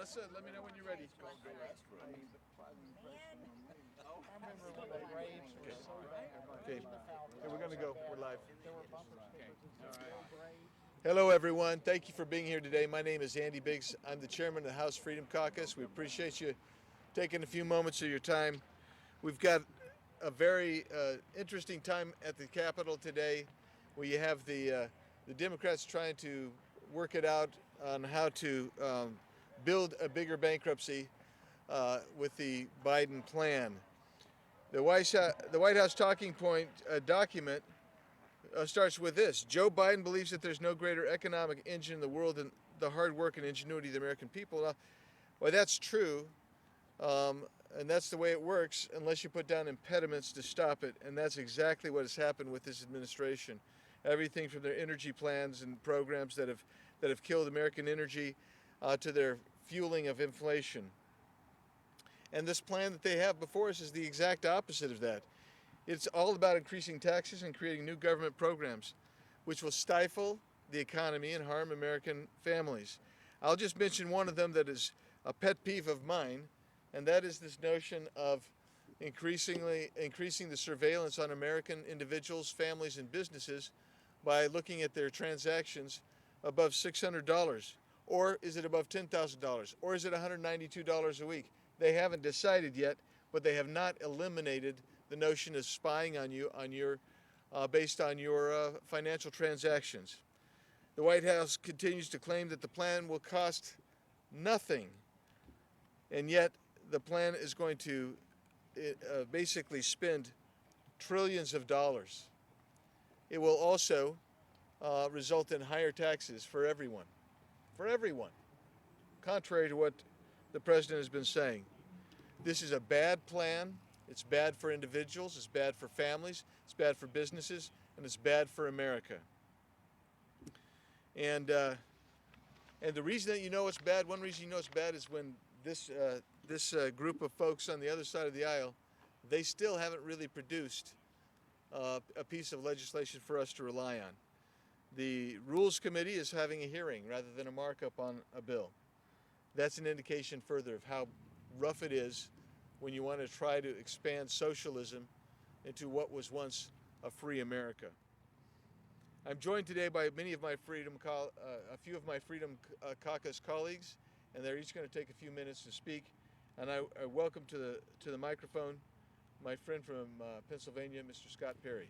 Melissa, let me know when you're ready. I remember when the raids were so bad. Okay. Okay, we're going to go. We're live. There were bumper stickers. Hello, everyone. Thank you for being here today. My name is Andy Biggs. I'm the chairman of the House Freedom Caucus. We appreciate you taking a few moments of your time. We've got a very interesting time at the Capitol today, where you have the Democrats trying to work it out on how to build a bigger bankruptcy with the Biden plan. The White House talking point document starts with this. Joe Biden believes that there's no greater economic engine in the world than the hard work and ingenuity of the American people. Well, that's true, and that's the way it works unless you put down impediments to stop it, and that's exactly what has happened with this administration. Everything from their energy plans and programs that have killed American energy to their fueling of inflation. And this plan that they have before us is the exact opposite of that. It's all about increasing taxes and creating new government programs, which will stifle the economy and harm American families. I'll just mention one of them that is a pet peeve of mine, and that is this notion of increasing the surveillance on American individuals, families, and businesses by looking at their transactions above $600. Or is it above $10,000? Or is it $192 a week? They haven't decided yet, but they have not eliminated the notion of spying on you based on your financial transactions. The White House continues to claim that the plan will cost nothing, and yet the plan is going to basically spend trillions of dollars. It will also result in higher taxes for everyone, contrary to what the president has been saying. This is a bad plan. It's bad for individuals, it's bad for families, it's bad for businesses, and it's bad for America. And the reason that you know it's bad, one reason you know it's bad is when this group of folks on the other side of the aisle, they still haven't really produced a piece of legislation for us to rely on. The Rules Committee is having a hearing rather than a markup on a bill. That's an indication further of how rough it is when you want to try to expand socialism into what was once a free America. I'm joined today by a few of my Freedom Caucus colleagues, and they're each going to take a few minutes to speak. And I welcome to the microphone my friend from Pennsylvania, Mr. Scott Perry.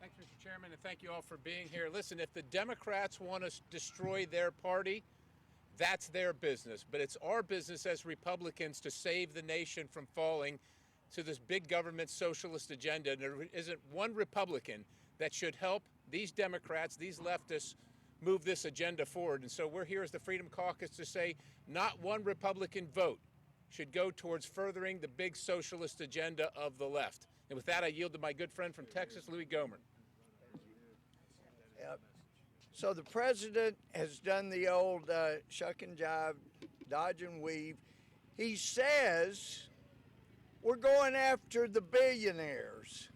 Thanks, Mr. Chairman, and thank you all for being here. Listen, if the Democrats want to destroy their party, that's their business, but it's our business as Republicans to save the nation from falling to this big government socialist agenda. And there isn't one Republican that should help these Democrats, these leftists, move this agenda forward. And so we're here as the Freedom Caucus to say not one Republican vote should go towards furthering the big socialist agenda of the left. And with that, I yield to my good friend from Texas, Louis Gohmert. Yep. So the president has done the old shuck and jive, dodge and weave. He says we're going after the billionaires.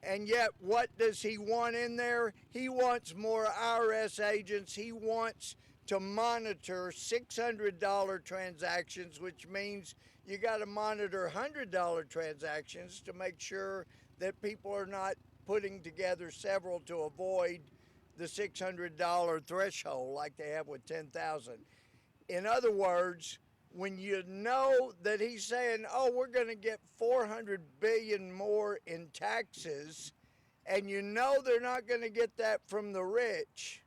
And yet what does he want in there? He wants more IRS agents. He wants to monitor $600 transactions, which means you got to monitor $100 transactions to make sure that people are not putting together several to avoid the $600 threshold like they have with $10,000. In other words, when you know that he's saying, oh, we're going to get $400 billion more in taxes, and you know they're not going to get that from the rich,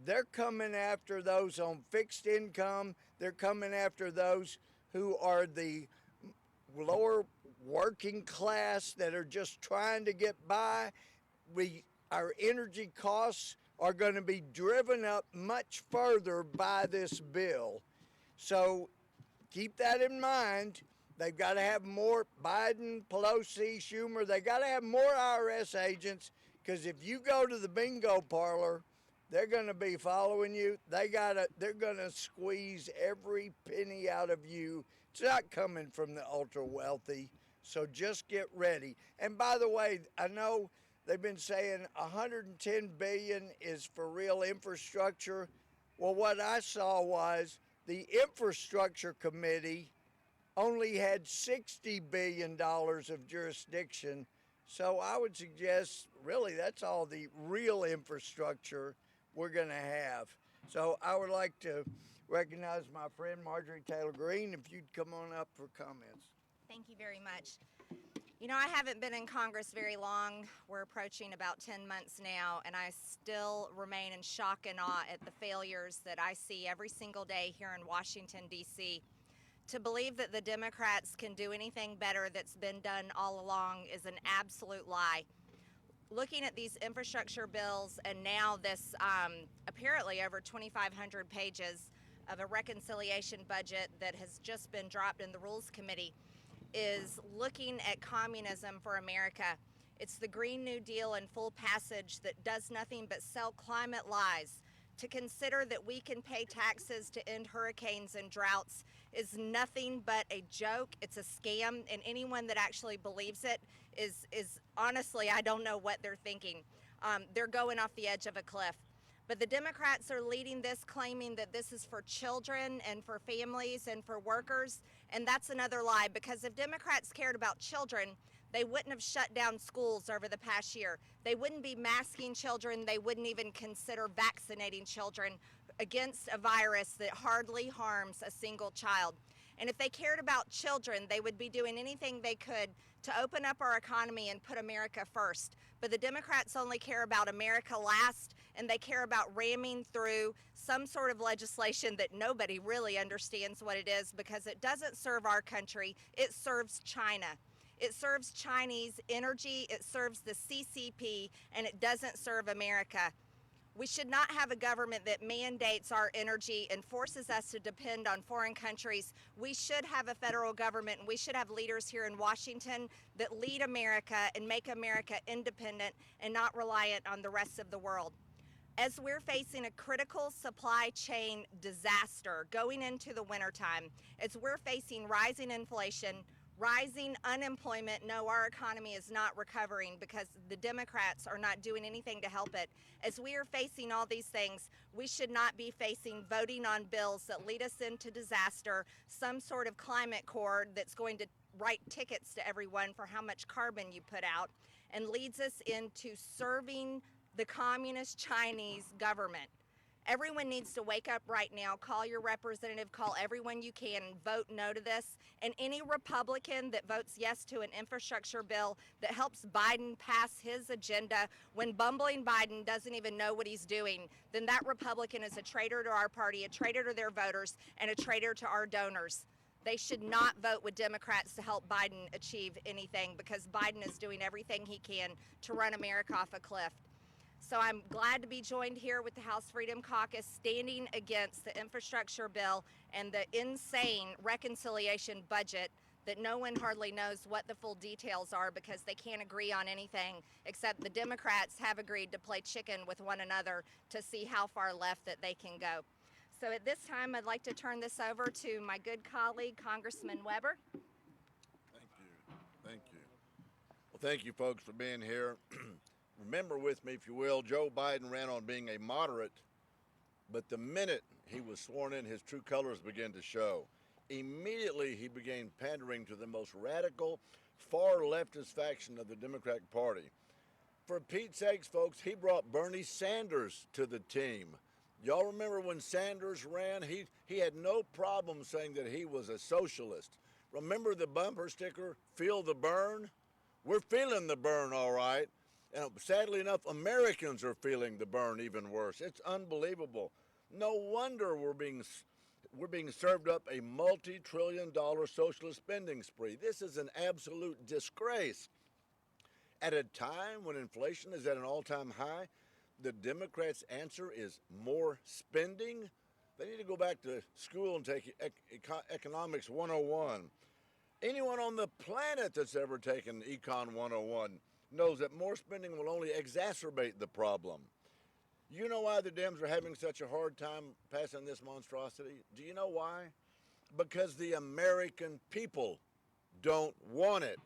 they're coming after those on fixed income. They're coming after those who are the lower working class that are just trying to get by. Our energy costs are going to be driven up much further by this bill. So keep that in mind. They've got to have more Biden, Pelosi, Schumer. They got to have more IRS agents, because if you go to the bingo parlor, they're going to be following you. They're going to squeeze every penny out of you. It's not coming from the ultra wealthy. So just get ready. And by the way, I know they've been saying $110 billion is for real infrastructure. Well, what I saw was the infrastructure committee only had $60 billion of jurisdiction. So I would suggest really that's all the real infrastructure we're going to have. So I would like to recognize my friend Marjorie Taylor Greene, if you'd come on up for comments. Thank you very much. You know, I haven't been in Congress very long. We're approaching about 10 months now, and I still remain in shock and awe at the failures that I see every single day here in Washington, D.C. To believe that the Democrats can do anything better that's been done all along is an absolute lie. Looking at these infrastructure bills and now this apparently over 2,500 pages of a reconciliation budget that has just been dropped in the Rules Committee is looking at communism for America. It's the Green New Deal in full passage that does nothing but sell climate lies. To consider that we can pay taxes to end hurricanes and droughts is nothing but a joke. It's a scam, and anyone that actually believes it is honestly, I don't know what they're thinking. They're going off the edge of a cliff. But the Democrats are leading this, claiming that this is for children and for families and for workers, and that's another lie, because if Democrats cared about children, they wouldn't have shut down schools over the past year. They wouldn't be masking children. They wouldn't even consider vaccinating children against a virus that hardly harms a single child. And if they cared about children, they would be doing anything they could to open up our economy and put America first. But the Democrats only care about America last, and they care about ramming through some sort of legislation that nobody really understands what it is, because it doesn't serve our country, it serves China. It serves Chinese energy, it serves the CCP, and it doesn't serve America. We should not have a government that mandates our energy and forces us to depend on foreign countries. We should have a federal government, and we should have leaders here in Washington that lead America and make America independent and not reliant on the rest of the world. As we're facing a critical supply chain disaster going into the wintertime, as we're facing rising inflation, rising unemployment, no, our economy is not recovering because the Democrats are not doing anything to help it. As we are facing all these things, we should not be voting on bills that lead us into disaster, some sort of climate accord that's going to write tickets to everyone for how much carbon you put out, and leads us into serving the communist Chinese government. Everyone needs to wake up right now, call your representative, call everyone you can, and vote no to this. And any Republican that votes yes to an infrastructure bill that helps Biden pass his agenda when bumbling Biden doesn't even know what he's doing, then that Republican is a traitor to our party, a traitor to their voters, and a traitor to our donors. They should not vote with Democrats to help Biden achieve anything, because Biden is doing everything he can to run America off a cliff. So I'm glad to be joined here with the House Freedom Caucus, standing against the infrastructure bill and the insane reconciliation budget that no one hardly knows what the full details are, because they can't agree on anything, except the Democrats have agreed to play chicken with one another to see how far left that they can go. So at this time, I'd like to turn this over to my good colleague, Congressman Weber. Thank you. Thank you. Well, thank you, folks, for being here. Remember with me, if you will, Joe Biden ran on being a moderate, but the minute he was sworn in, his true colors began to show. Immediately, he began pandering to the most radical, far leftist faction of the Democratic Party. For Pete's sakes, folks, he brought Bernie Sanders to the team. Y'all remember when Sanders ran? He had no problem saying that he was a socialist. Remember the bumper sticker, "Feel the burn"? We're feeling the burn, all right. And sadly enough, Americans are feeling the burn even worse. It's unbelievable. No wonder we're being served up a multi-trillion-dollar socialist spending spree. This is an absolute disgrace. At a time when inflation is at an all-time high, the Democrats' answer is more spending. They need to go back to school and take Economics 101. Anyone on the planet that's ever taken Econ 101 knows that more spending will only exacerbate the problem. You know why the Dems are having such a hard time passing this monstrosity? Do you know why? Because the American people don't want it.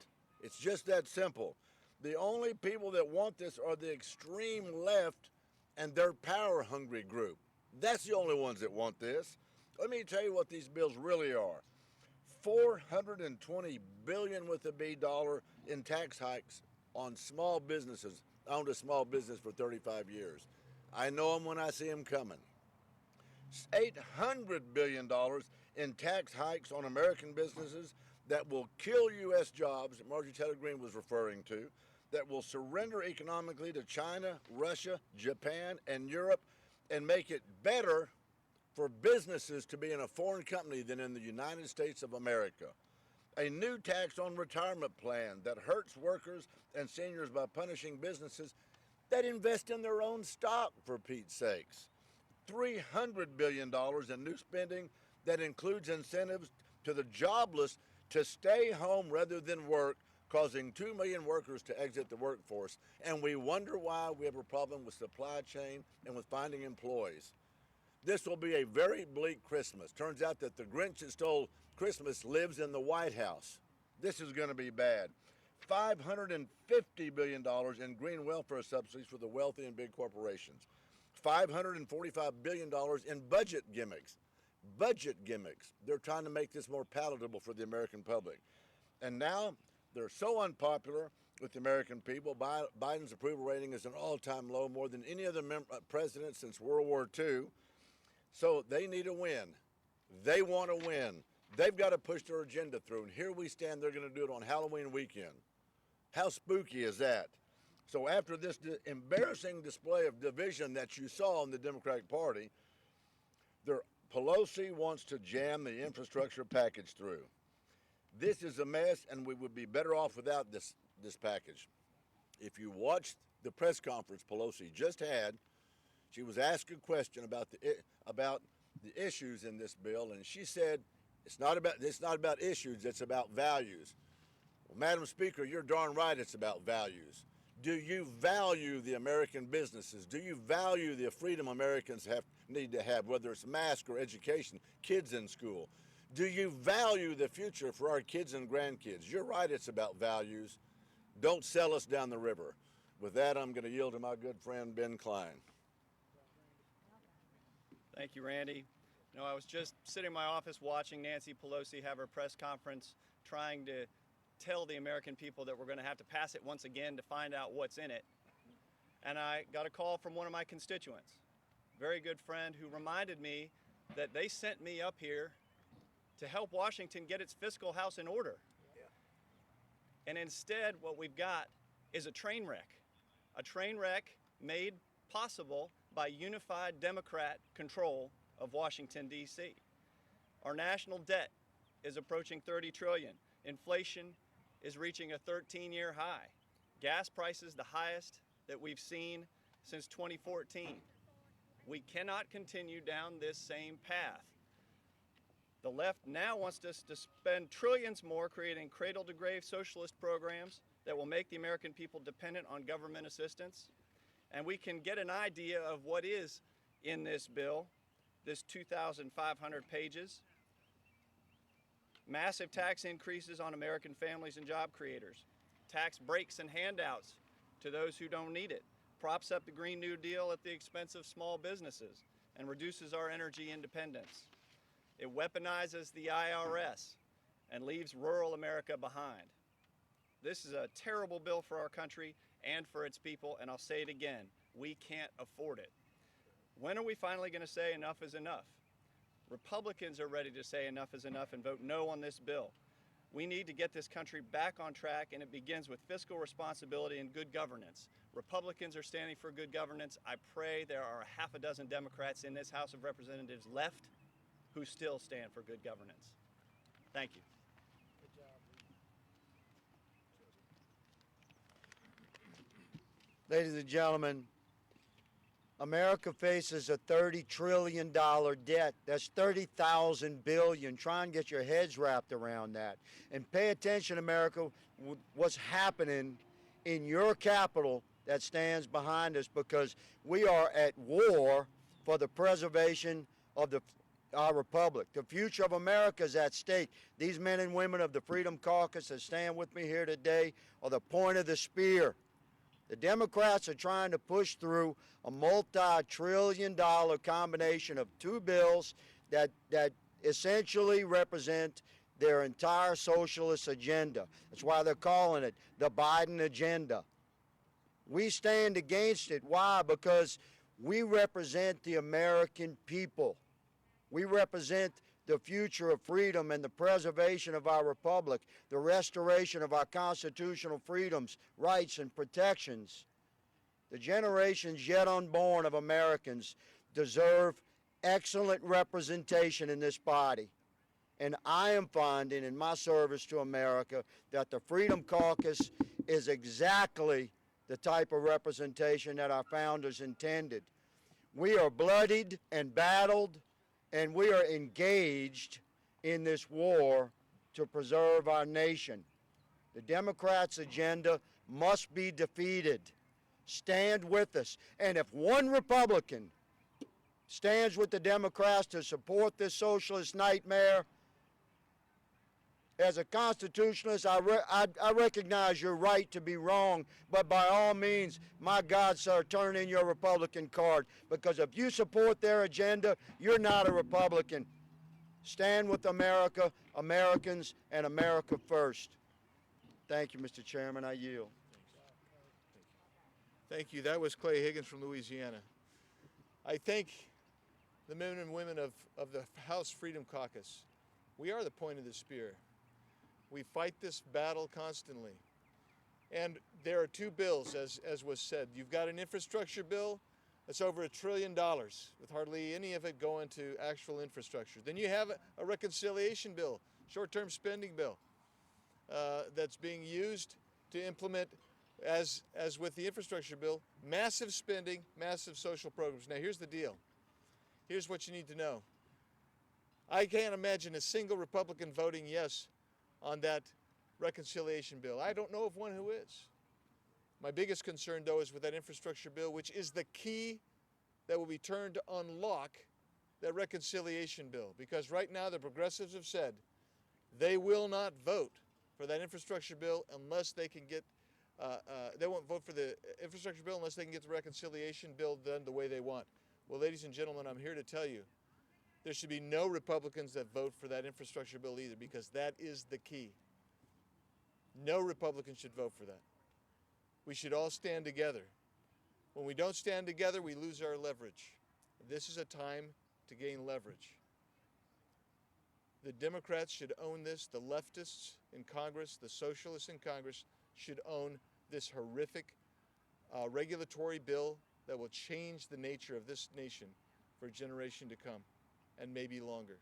It's just that simple. The only people that want this are the extreme left and their power-hungry group. That's the only ones that want this. Let me tell you what these bills really are. $420 billion with a B dollar in tax hikes on small businesses. I owned a small business for 35 years. I know them when I see them coming. $800 billion in tax hikes on American businesses that will kill U.S. jobs that Marjorie Taylor Greene was referring to, that will surrender economically to China, Russia, Japan, and Europe, and make it better for businesses to be in a foreign company than in the United States of America. A new tax on retirement plan that hurts workers and seniors by punishing businesses that invest in their own stock, for Pete's sakes. $300 billion in new spending that includes incentives to the jobless to stay home rather than work, causing 2 million workers to exit the workforce. And we wonder why we have a problem with supply chain and with finding employees. This will be a very bleak Christmas. Turns out that the Grinch that stole Christmas lives in the White House. This is going to be bad. $550 billion in green welfare subsidies for the wealthy and big corporations. $545 billion in budget gimmicks. Budget gimmicks. They're trying to make this more palatable for the American public. And now they're so unpopular with the American people. Biden's approval rating is an all-time low, more than any other president since World War II. So they need a win. They want to win. They've got to push their agenda through. And here we stand, they're going to do it on Halloween weekend. How spooky is that? So after this embarrassing display of division that you saw in the Democratic Party, Pelosi wants to jam the infrastructure package through. This is a mess, and we would be better off without this package. If you watched the press conference Pelosi just had, she was asked a question about the issues in this bill, and she said, it's not about issues, it's about values. Well, Madam Speaker, you're darn right it's about values. Do you value the American businesses? Do you value the freedom Americans need to have, whether it's masks or education, kids in school? Do you value the future for our kids and grandkids? You're right, it's about values. Don't sell us down the river. With that, I'm going to yield to my good friend, Ben Klein. Thank you, Randy. You know, I was just sitting in my office watching Nancy Pelosi have her press conference, trying to tell the American people that we're going to have to pass it once again to find out what's in it. And I got a call from one of my constituents, very good friend, who reminded me that they sent me up here to help Washington get its fiscal house in order. Yeah. And instead, what we've got is a train wreck made possible by unified Democrat control of Washington, D.C. Our national debt is approaching $30 trillion. Inflation is reaching a 13-year high. Gas prices the highest that we've seen since 2014. We cannot continue down this same path. The left now wants us to spend trillions more creating cradle-to-grave socialist programs that will make the American people dependent on government assistance. And we can get an idea of what is in this bill, this 2,500 pages. Massive tax increases on American families and job creators. Tax breaks and handouts to those who don't need it. Props up the Green New Deal at the expense of small businesses and reduces our energy independence. It weaponizes the IRS and leaves rural America behind. This is a terrible bill for our country and for its people, and I'll say it again, we can't afford it. When are we finally going to say enough is enough? Republicans are ready to say enough is enough and vote no on this bill. We need to get this country back on track, and it begins with fiscal responsibility and good governance. Republicans are standing for good governance. I pray there are a half a dozen Democrats in this House of Representatives left who still stand for good governance. Thank you. Ladies and gentlemen, America faces a $30 trillion debt. That's 30,000 billion. Try and get your heads wrapped around that. And pay attention, America, what's happening in your capital that stands behind us, because we are at war for the preservation of our republic. The future of America is at stake. These men and women of the Freedom Caucus that stand with me here today are the point of the spear. The Democrats are trying to push through a multi-trillion-dollar combination of two bills that essentially represent their entire socialist agenda. That's why they're calling it the Biden agenda. We stand against it. Why? Because we represent the American people. We represent the future of freedom and the preservation of our republic, the restoration of our constitutional freedoms, rights, and protections. The generations yet unborn of Americans deserve excellent representation in this body. And I am finding in my service to America that the Freedom Caucus is exactly the type of representation that our founders intended. We are bloodied and battled, and we are engaged in this war to preserve our nation. The Democrats' agenda must be defeated. Stand with us. And if one Republican stands with the Democrats to support this socialist nightmare, as a constitutionalist, I recognize your right to be wrong, but by all means, my God, sir, turn in your Republican card, because if you support their agenda, you're not a Republican. Stand with America, Americans, and America first. Thank you, Mr. Chairman. I yield. Thank you. That was Clay Higgins from Louisiana. I thank the men and women of the House Freedom Caucus. We are the point of the spear. We fight this battle constantly. And there are two bills, as was said. You've got an infrastructure bill that's over $1 trillion, with hardly any of it going to actual infrastructure. Then you have a reconciliation bill, short-term spending bill, that's being used to implement, as with the infrastructure bill, massive spending, massive social programs. Now here's the deal. Here's what you need to know. I can't imagine a single Republican voting yes on that reconciliation bill. I don't know of one who is. My biggest concern, though, is with that infrastructure bill, which is the key that will be turned to unlock that reconciliation bill. Because right now the progressives have said they will not vote for that infrastructure bill unless they can get, they won't vote for the infrastructure bill unless they can get the reconciliation bill done the way they want. Well, ladies and gentlemen, I'm here to tell you, there should be no Republicans that vote for that infrastructure bill either, because that is the key. No Republicans should vote for that. We should all stand together. When we don't stand together, we lose our leverage. This is a time to gain leverage. The Democrats should own this. The leftists in Congress, the socialists in Congress should own this horrific regulatory bill that will change the nature of this nation for a generation to come, and maybe longer.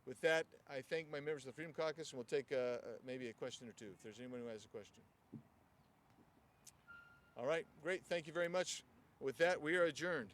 With that, I thank my members of the Freedom Caucus, and we'll take maybe a question or two, if there's anyone who has a question. All right, great. Thank you very much. With that, we are adjourned.